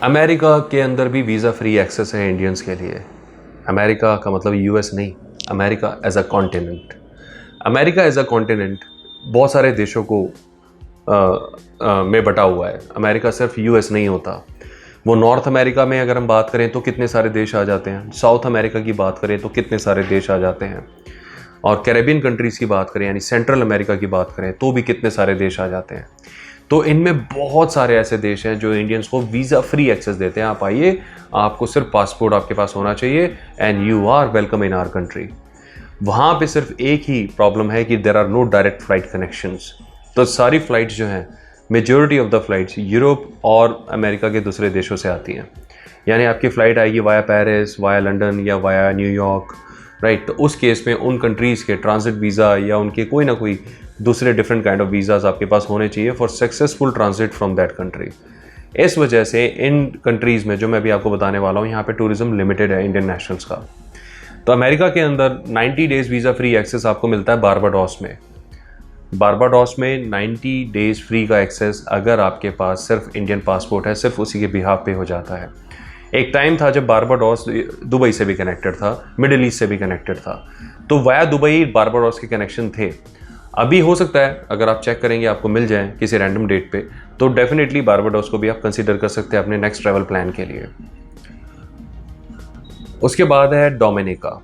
America के अंदर भी वीज़ा फ्री एक्सेस है इंडियंस के लिए। अमेरिका का मतलब यूएस नहीं, America as a continent. America as a continent बहुत सारे देशों को में बटा हुआ है। अमेरिका सिर्फ यूएस नहीं होता। वो नॉर्थ अमेरिका में अगर हम बात करें तो कितने सारे देश आ जाते हैं, साउथ अमेरिका की बात करें तो कितने सारे देश आ जाते हैं, और कैरेबियन कंट्रीज़ की बात करें यानी सेंट्रल अमेरिका की बात करें तो भी कितने सारे देश आ जाते हैं। तो इनमें बहुत सारे ऐसे देश हैं जो इंडियंस को वीज़ा फ्री एक्सेस देते हैं। आप आइए, आपको सिर्फ पासपोर्ट आपके पास होना चाहिए and you are welcome in our country. वहाँ पे सिर्फ एक ही प्रॉब्लम है कि there are no direct flight connections. तो सारी फ़्लाइट्स जो हैं, majority of the flights Europe और अमेरिका के दूसरे देशों से आती हैं। यानी आपकी फ़्लाइट आएगी वाया पेरिस, वाया लंदन या वाया न्यूयॉर्क, राइट। तो उस केस में उन कंट्रीज़ के ट्रांजिट वीज़ा या उनके कोई ना कोई दूसरे डिफरेंट काइंड ऑफ वीज़ाज़ आपके पास होने चाहिए for successful transit from that country. इस वजह से इन कंट्रीज़ में जो मैं अभी आपको बताने वाला हूँ, यहाँ पे टूरिज़्म लिमिटेड है इंडियन नेशनल्स का। तो अमेरिका के अंदर 90 डेज़ वीज़ा फ्री एक्सेस आपको मिलता है बारबाडोस में। बारबाडोस में 90 डेज़ फ्री का एक्सेस अगर आपके पास सिर्फ इंडियन पासपोर्ट है, सिर्फ उसी के बिहाफ पे हो जाता है। एक टाइम था जब बारबाडोस दुबई से भी कनेक्टेड था, मिडिल ईस्ट से भी कनेक्टेड था, तो वाया दुबई बारबाडोस के कनेक्शन थे। अभी हो सकता है अगर आप चेक करेंगे आपको मिल जाए किसी रैंडम डेट पे, तो डेफिनेटली बारबाडोस को भी आप कंसीडर कर सकते हैं अपने नेक्स्ट ट्रैवल प्लान के लिए। उसके बाद है डोमिनिका।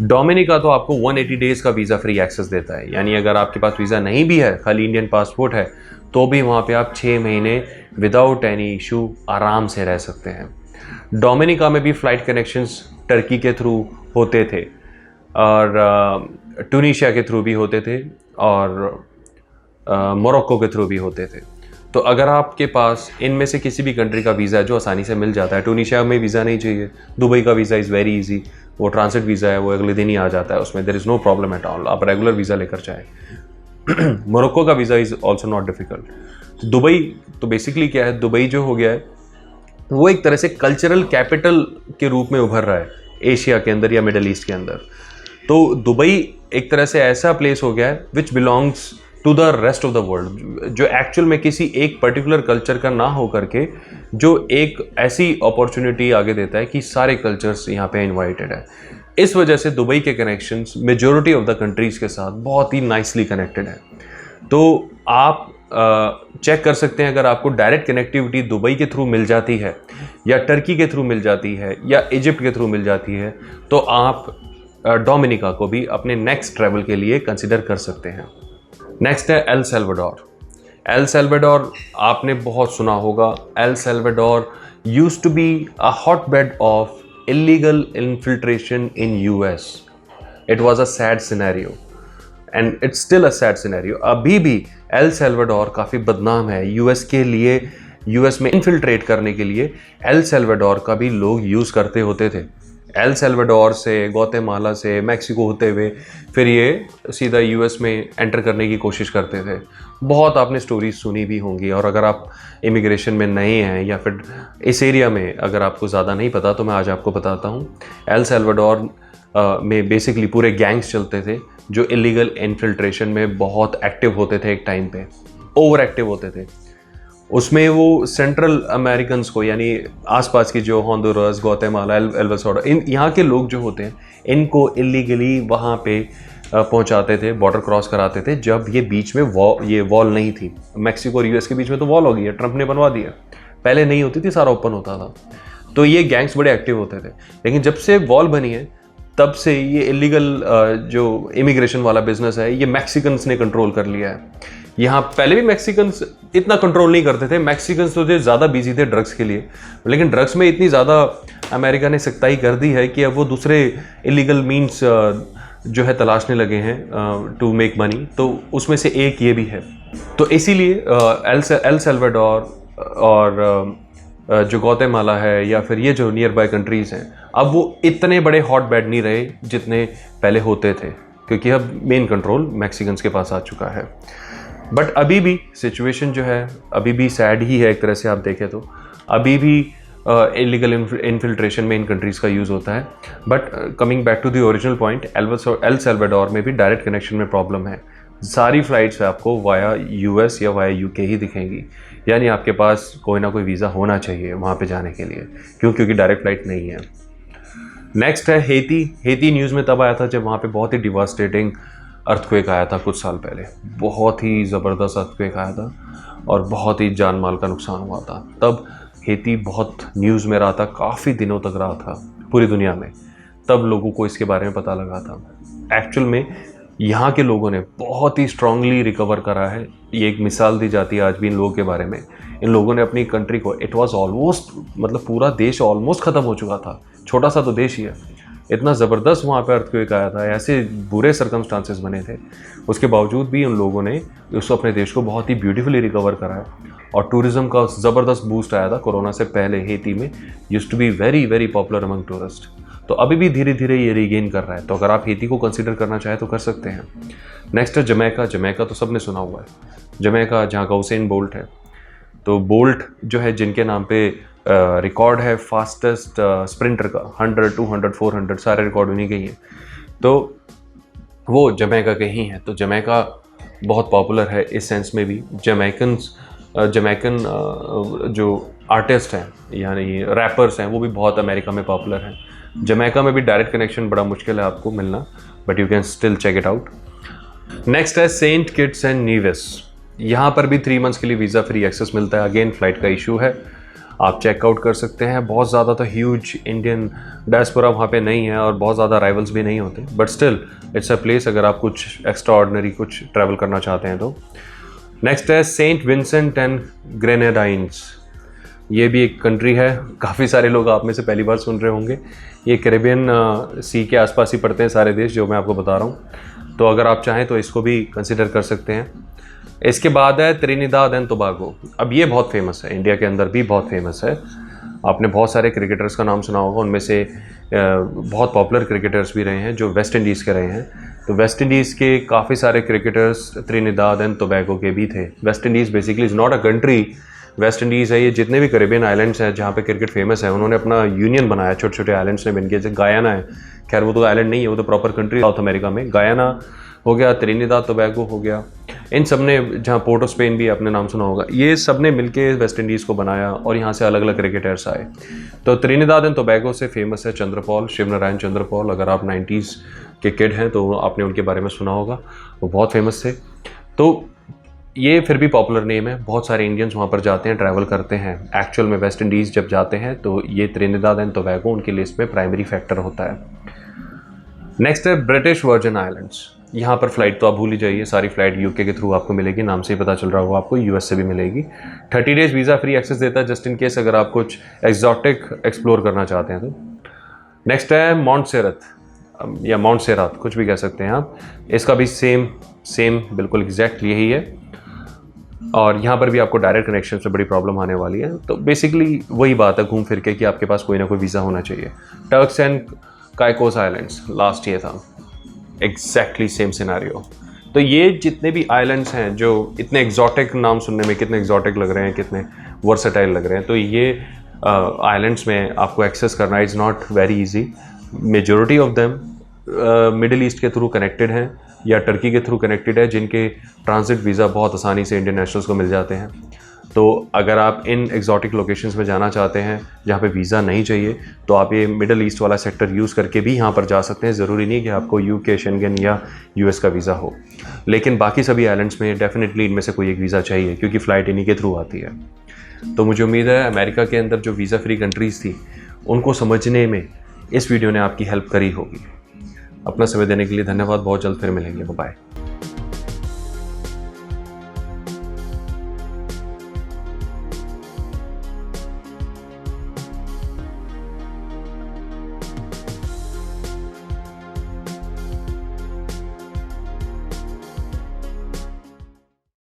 डोमिनिका तो आपको 180 डेज़ का वीज़ा फ्री एक्सेस देता है। यानी अगर आपके पास वीज़ा नहीं भी है, खाली इंडियन पासपोर्ट है, तो भी वहाँ पे आप 6 महीने विदाउट एनी इशू आराम से रह सकते हैं। डोमिनिका में भी फ़्लाइट कनेक्शंस टर्की के थ्रू होते थे और ट्यूनीशिया के थ्रू भी होते थे और मोरक्को के थ्रू भी होते थे। तो अगर आपके पास इनमें से किसी भी कंट्री का वीज़ा है जो आसानी से मिल जाता है, ट्यूनीशिया में वीज़ा नहीं चाहिए, दुबई का वीज़ा इज़ वेरी इजी, वो ट्रांसिट वीज़ा है, वो अगले दिन ही आ जाता है, उसमें there is no problem at all, आप रेगुलर वीज़ा लेकर जाएँ। मोरक्को का visa is also not difficult. Dubai तो बेसिकली क्या है, दुबई जो हो गया है वो एक तरह से कल्चरल कैपिटल के रूप में उभर रहा है एशिया के अंदर या मिडल ईस्ट के अंदर। तो दुबई एक तरह से ऐसा प्लेस हो गया है which belongs to the rest of the world, जो एक्चुअल में किसी एक पर्टिकुलर कल्चर का ना हो करके जो एक ऐसी अपॉर्चुनिटी आगे देता है कि सारे कल्चर्स यहाँ पे इनवाइटेड है। इस वजह से दुबई के connections majority of the countries के साथ बहुत ही नाइसली कनेक्टेड है। तो आप चेक कर सकते हैं, अगर आपको डायरेक्ट कनेक्टिविटी दुबई के थ्रू मिल जाती है या टर्की के थ्रू मिल जाती है या इजिप्ट के थ्रू मिल जाती है, तो आप डोमिनिका को भी अपने नेक्स्ट ट्रैवल के लिए कंसिडर कर सकते हैं। नेक्स्ट है एल सल्वाडोर। एल सल्वाडोर आपने बहुत सुना होगा। El Salvador used to be a hotbed of illegal infiltration in US. It was a sad scenario and it's still a sad scenario. अभी भी एल सल्वाडोर काफ़ी बदनाम है यूएस के लिए। यूएस में इन्फिल्ट्रेट करने के लिए एल सल्वाडोर का भी लोग यूज़ करते होते थे। एल सल्वाडोर से, ग्वाटेमाला से, मैक्सिको होते हुए फिर ये सीधा यूएस में एंटर करने की कोशिश करते थे। बहुत आपने स्टोरीज सुनी भी होंगी, और अगर आप इमिग्रेशन में नए हैं या फिर इस एरिया में अगर आपको ज़्यादा नहीं पता तो मैं आज आपको बताता हूँ। एल सल्वाडोर में बेसिकली पूरे गैंग्स चलते थे जो इलीगल इन्फिल्ट्रेशन में बहुत एक्टिव होते थे, एक टाइम पे ओवर एक्टिव होते थे। उसमें वो सेंट्रल अमेरिकन्स को, यानी आसपास की जो होंडुरास, ग्वाटेमाला, एल सल्वाडोर, इन यहाँ के लोग जो होते हैं इनको इलीगली वहाँ पे पहुँचाते थे, बॉर्डर क्रॉस कराते थे। जब ये बीच में ये वॉल नहीं थी, मैक्सिको और यूएस के बीच में तो वॉल हो गई है, ट्रंप ने बनवा दिया, पहले नहीं होती थी, सारा ओपन होता था। तो ये गैंग्स बड़े एक्टिव होते थे। लेकिन जब से वॉल बनी है तब से ये इलीगल जो इमिग्रेशन वाला बिजनेस है ये मैक्सिकन्स ने कंट्रोल कर लिया है। यहाँ पहले भी मैक्सिकन्स इतना कंट्रोल नहीं करते थे, मैक्सिकन्स तो ज़्यादा बिजी थे ड्रग्स के लिए, लेकिन ड्रग्स में इतनी ज़्यादा अमेरिका ने सख्ताई कर दी है कि अब वो दूसरे इलीगल मीन्स जो है तलाशने लगे हैं टू मेक मनी। तो उसमें से एक ये भी है। तो इसीलिए एल सल्वाडोर और जो ग्वाटेमाला है या फिर ये जो नियर बाय कंट्रीज़ हैं, अब वो इतने बड़े हॉट बेड नहीं रहे जितने पहले होते थे, क्योंकि अब मेन कंट्रोल मैक्सिकन्स के पास आ चुका है। बट अभी भी सिचुएशन जो है अभी भी सैड ही है एक तरह से आप देखें तो। अभी भी इलीगल इन्फिल्ट्रेशन में इन कंट्रीज़ का यूज़ होता है। But coming back to the original point, El Salvador में भी डायरेक्ट कनेक्शन में प्रॉब्लम है। सारी फ्लाइट्स आपको वाया यूएस या वाया यूके ही दिखेंगी। यानी आपके पास कोई ना कोई वीज़ा होना चाहिए वहाँ पे जाने के लिए, क्योंकि डायरेक्ट फ्लाइट नहीं है। नेक्स्ट है हेती। हेती न्यूज़ में तब आया था जब वहाँ पे बहुत ही डिवास्टेटिंग अर्थक्वेक आया था कुछ साल पहले। बहुत ही ज़बरदस्त अर्थक्वेक आया था और बहुत ही जान माल का नुकसान हुआ था। तब हेती बहुत न्यूज़ में रहा था, काफ़ी दिनों तक रहा था पूरी दुनिया में। तब लोगों को इसके बारे में पता लगा था। एक्चुअल में यहाँ के लोगों ने बहुत ही स्ट्रांगली रिकवर करा है। ये एक मिसाल दी जाती है आज भी इन लोगों के बारे में। इन लोगों ने अपनी कंट्री को, इट वाज ऑलमोस्ट, मतलब पूरा देश ऑलमोस्ट ख़त्म हो चुका था, छोटा सा तो देश ही है, इतना ज़बरदस्त वहाँ पे अर्थक्वेक आया था, ऐसे बुरे सर्कमस्टांसेस बने थे, उसके बावजूद भी उन लोगों ने उस अपने देश को बहुत ही ब्यूटीफुली रिकवर करा है। और टूरिज़्म का ज़बरदस्त बूस्ट आया था कोरोना से पहले। हेती में used to be very very popular among tourist, तो अभी भी धीरे धीरे ये रीगेन कर रहा है। तो अगर आप हेती को कंसिडर करना चाहें तो कर सकते हैं। नेक्स्ट है जमैका। जमैका तो सबने सुना हुआ है, जमैका जहाँ का हुसैन बोल्ट है। तो बोल्ट जो है, जिनके नाम पे रिकॉर्ड है फास्टेस्ट स्प्रिंटर का, 100, 200, 400 सारे रिकॉर्ड उन्हीं के ही हैं, तो वो जमैका के ही हैं। तो जमैका बहुत पॉपुलर है इस सेंस में भी। जमैकन जो आर्टिस्ट हैं यानी रैपर्स हैं वो भी बहुत अमेरिका में पॉपुलर हैं। जमैका में भी डायरेक्ट कनेक्शन बड़ा मुश्किल है आपको मिलना, but you can still check it out. Next है सेंट किट्स एंड नीविस। यहाँ पर भी 3 मंथ्स के लिए वीज़ा फ्री एक्सेस मिलता है। अगेन फ्लाइट का इशू है, आप चेकआउट कर सकते हैं। बहुत ज़्यादा तो ह्यूज इंडियन डायस्पोरा वहाँ पे नहीं है और बहुत ज़्यादा राइवल्स भी नहीं होते, but still it's a place अगर आप कुछ एक्स्ट्रा ऑर्डिनरी कुछ ट्रैवल करना चाहते हैं तो। नेक्स्ट है सेंट विंसेंट एंड ग्रेनेडाइंस। ये भी एक कंट्री है, काफ़ी सारे लोग आप में से पहली बार सुन रहे होंगे। ये कैरेबियन सी के आसपास ही पड़ते हैं सारे देश जो मैं आपको बता रहा हूँ, तो अगर आप चाहें तो इसको भी कंसिडर कर सकते हैं। इसके बाद है त्रिनिदाद एंड टोबागो। अब ये बहुत फेमस है, इंडिया के अंदर भी बहुत फेमस है। आपने बहुत सारे क्रिकेटर्स का नाम सुना होगा, उनमें से बहुत पॉपुलर क्रिकेटर्स भी रहे हैं जो वेस्ट इंडीज़ के रहे हैं। तो वेस्ट इंडीज़ के काफ़ी सारे क्रिकेटर्स त्रिनिदाद एंड टोबागो के भी थे। West Indies basically is not a country, West Indies है ये। जितने भी कैरेबियन आइलैंड्स हैं जहाँ पे क्रिकेट फेमस है, उन्होंने अपना यूनियन बनाया, छोटे छोटे आइलैंड्स ने बन के। जैसे गायाना है, खैर वो तो आइलैंड नहीं है, वो तो प्रॉपर कंट्री साउथ अमेरिका में। गायाना हो गया, त्रिनिदाद टोबागो हो गया, इन सब ने, जहाँ पोर्ट ऑफ स्पेन भी आपने नाम सुना होगा, ये सब ने मिलके वेस्ट इंडीज़ को बनाया और यहाँ से अलग अलग क्रिकेटर्स आए। तो त्रिनिदाद एंड टोबागो से फेमस है चंद्रपॉल, शिवनारायण चंद्रपॉल। अगर आप 90s के किड हैं तो आपने उनके बारे में सुना होगा, वो बहुत फेमस थे। तो ये फिर भी पॉपुलर नेम है, बहुत सारे इंडियंस वहाँ पर जाते हैं, ट्रैवल करते हैं। एक्चुअल में वेस्ट इंडीज़ जब जाते हैं तो ये त्रिनिदाद एंड टोबागो उनकी लिस्ट में प्राइमरी फैक्टर होता है। नेक्स्ट है ब्रिटिश वर्जिन आइलैंड्स। यहाँ पर फ्लाइट तो आप भूल ही जाइए, सारी फ्लाइट यूके के थ्रू आपको मिलेगी, नाम से ही पता चल रहा होगा आपको, यूएस से भी मिलेगी। 30 डेज वीज़ा फ्री एक्सेस देता है जस्ट इन केस अगर आप कुछ एक्जॉटिक एक्सप्लोर करना चाहते हैं तो। नेक्स्ट है मॉन्टसेरत या मॉन्टसेरात, कुछ भी कह सकते हैं आप। इसका भी सेम बिल्कुल एग्जैक्ट यही है, और यहाँ पर भी आपको डायरेक्ट कनेक्शन से बड़ी प्रॉब्लम आने वाली है। तो बेसिकली वही बात है घूम फिर के कि आपके पास कोई ना कोई वीज़ा होना चाहिए। Turks and Caicos islands last year था, एग्जैक्टली सेम सिनेरियो। तो ये जितने भी आइलैंड्स हैं जो इतने एग्जॉटिक, नाम सुनने में कितने एग्जॉटिक लग रहे हैं, कितने वर्सेटाइल लग रहे हैं, तो ये आइलैंड्स में आपको एक्सेस करना is not very easy. Majority of them middle east के थ्रू कनेक्टेड हैं या टर्की के थ्रू कनेक्टेड है, जिनके ट्रांजिट वीज़ा बहुत आसानी से इंडियन नेशनल्स को मिल जाते हैं। तो अगर आप इन एग्जॉटिक लोकेशंस में जाना चाहते हैं जहाँ पे वीज़ा नहीं चाहिए, तो आप ये मिडिल ईस्ट वाला सेक्टर यूज़ करके भी यहाँ पर जा सकते हैं। ज़रूरी नहीं कि आपको यूके, शेंगन या यूएस का वीज़ा हो, लेकिन बाकी सभी आइलैंड्स में डेफिनेटली इनमें से कोई एक वीज़ा चाहिए, क्योंकि फ़्लाइट इन्हीं के थ्रू आती है। तो मुझे उम्मीद है अमेरिका के अंदर जो वीज़ा फ्री कंट्रीज़ थी उनको समझने में इस वीडियो ने आपकी हेल्प करी होगी। अपना समय देने के लिए धन्यवाद, बहुत जल्द फिर मिलेंगे, बाय।